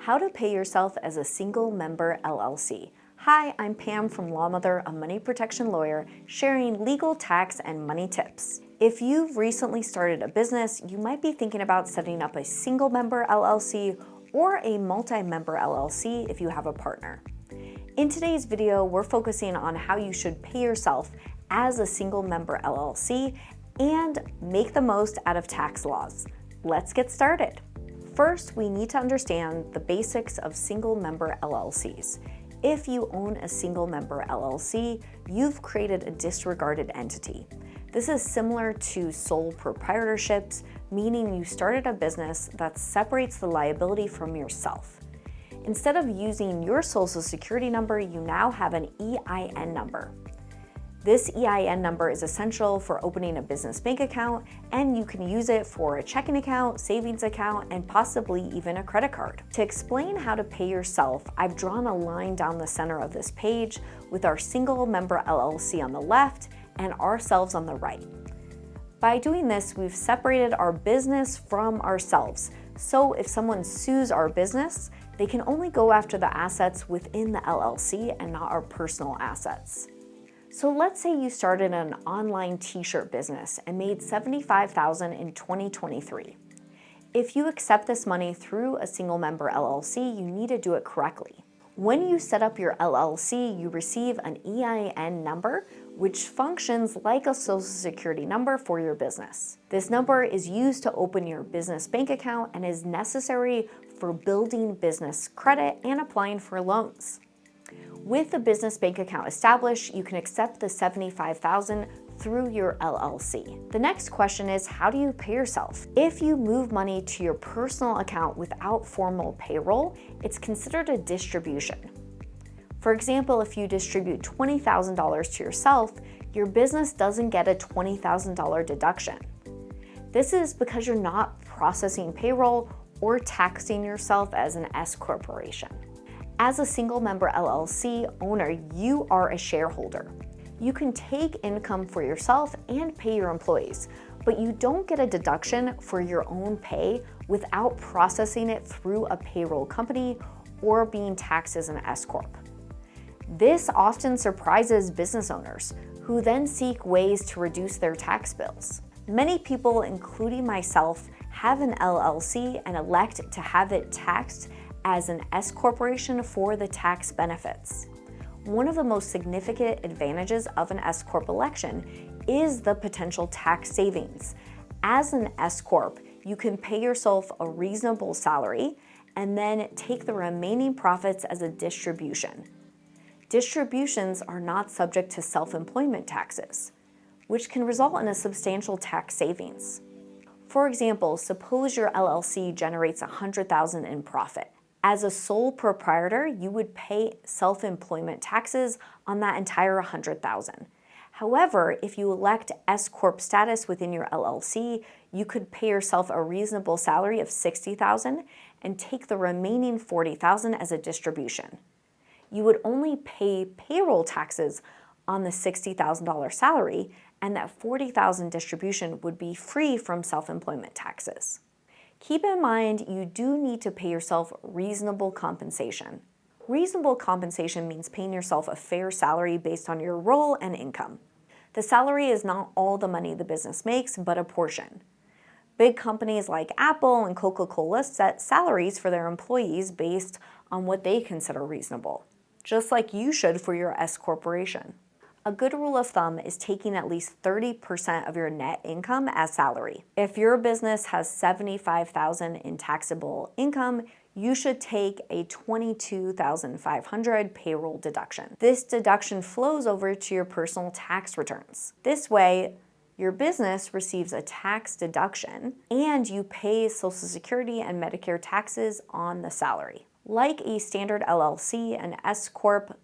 How to pay yourself as a single member LLC. Hi, I'm Pam from Lawmother, a money protection lawyer, sharing legal, tax, and money tips. If you've recently started a business, you might be thinking about setting up a single member LLC or a multi-member LLC if you have a partner. In today's video, we're focusing on how you should pay yourself as a single member LLC and make the most out of tax laws. Let's get started. First, we need to understand the basics of single member LLCs. If you own a single member LLC, you've created a disregarded entity. This is similar to sole proprietorships, meaning you started a business that separates the liability from yourself. Instead of using your social security number, you now have an EIN number. This EIN number is essential for opening a business bank account, and you can use it for a checking account, savings account, and possibly even a credit card. To explain how to pay yourself, I've drawn a line down the center of this page with our single member LLC on the left and ourselves on the right. By doing this, we've separated our business from ourselves. So if someone sues our business, they can only go after the assets within the LLC and not our personal assets. So let's say you started an online t-shirt business and made $75,000 in 2023. If you accept this money through a single member LLC, you need to do it correctly. When you set up your LLC, you receive an EIN number, which functions like a social security number for your business. This number is used to open your business bank account and is necessary for building business credit and applying for loans. With a business bank account established, you can accept the $75,000 through your LLC. The next question is, how do you pay yourself? If you move money to your personal account without formal payroll, it's considered a distribution. For example, if you distribute $20,000 to yourself, your business doesn't get a $20,000 deduction. This is because you're not processing payroll or taxing yourself as an S corporation. As a single member LLC owner, you are a shareholder. You can take income for yourself and pay your employees, but you don't get a deduction for your own pay without processing it through a payroll company or being taxed as an S Corp. This often surprises business owners, who then seek ways to reduce their tax bills. Many people, including myself, have an LLC and elect to have it taxed as an S corporation for the tax benefits. One of the most significant advantages of an S Corp election is the potential tax savings. As an S Corp, you can pay yourself a reasonable salary and then take the remaining profits as a distribution. Distributions are not subject to self-employment taxes, which can result in a substantial tax savings. For example, suppose your LLC generates $100,000 in profit. As a sole proprietor, you would pay self-employment taxes on that entire $100,000. However, if you elect S Corp status within your LLC, you could pay yourself a reasonable salary of $60,000 and take the remaining $40,000 as a distribution. You would only pay payroll taxes on the $60,000 salary, and that $40,000 distribution would be free from self-employment taxes. Keep in mind, you do need to pay yourself reasonable compensation. Reasonable compensation means paying yourself a fair salary based on your role and income. The salary is not all the money the business makes, but a portion. Big companies like Apple and Coca-Cola set salaries for their employees based on what they consider reasonable, just like you should for your S corporation. A good rule of thumb is taking at least 30% of your net income as salary. If your business has $75,000 in taxable income, you should take a $22,500 payroll deduction. This deduction flows over to your personal tax returns. This way, your business receives a tax deduction and you pay Social Security and Medicare taxes on the salary. Like a standard LLC, an S Corp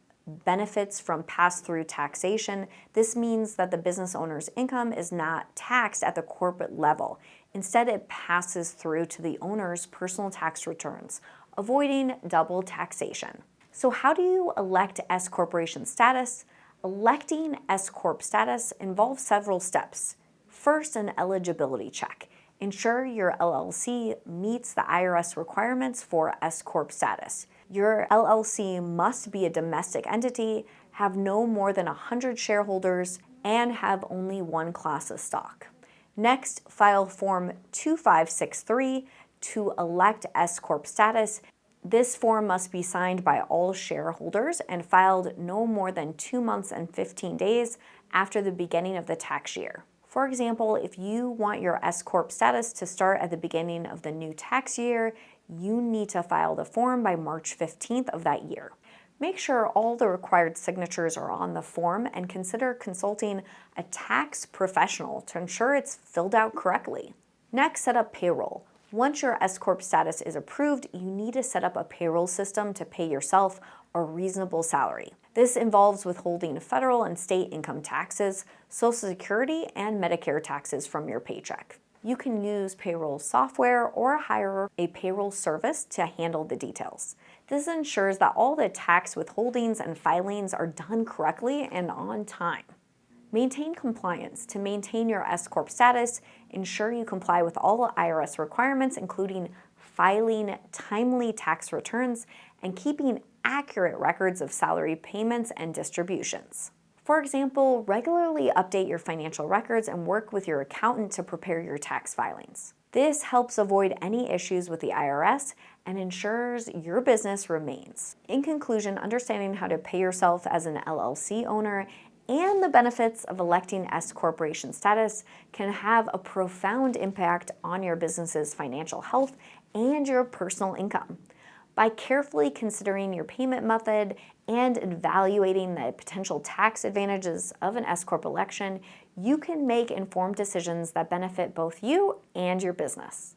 benefits from pass-through taxation. This means that the business owner's income is not taxed at the corporate level. Instead, it passes through to the owner's personal tax returns, avoiding double taxation. So how do you elect S corporation status? Electing S Corp status involves several steps. First, an eligibility check. Ensure your LLC meets the IRS requirements for S-Corp status. Your LLC must be a domestic entity, have no more than 100 shareholders, and have only one class of stock. Next, file Form 2563 to elect S-Corp status. This form must be signed by all shareholders and filed no more than 2 months and 15 days after the beginning of the tax year. For example, if you want your S-Corp status to start at the beginning of the new tax year, you need to file the form by March 15th of that year. Make sure all the required signatures are on the form and consider consulting a tax professional to ensure it's filled out correctly. Next, set up payroll. Once your S-Corp status is approved, you need to set up a payroll system to pay yourself a reasonable salary. This involves withholding federal and state income taxes, Social Security, and Medicare taxes from your paycheck. You can use payroll software or hire a payroll service to handle the details. This ensures that all the tax withholdings and filings are done correctly and on time. Maintain compliance. To maintain your S-Corp status, ensure you comply with all IRS requirements, including filing timely tax returns and keeping accurate records of salary payments and distributions. For example, regularly update your financial records and work with your accountant to prepare your tax filings. This helps avoid any issues with the IRS and ensures your business remains. In conclusion, understanding how to pay yourself as an LLC owner and the benefits of electing S corporation status can have a profound impact on your business's financial health and your personal income. By carefully considering your payment method and evaluating the potential tax advantages of an S-Corp election, you can make informed decisions that benefit both you and your business.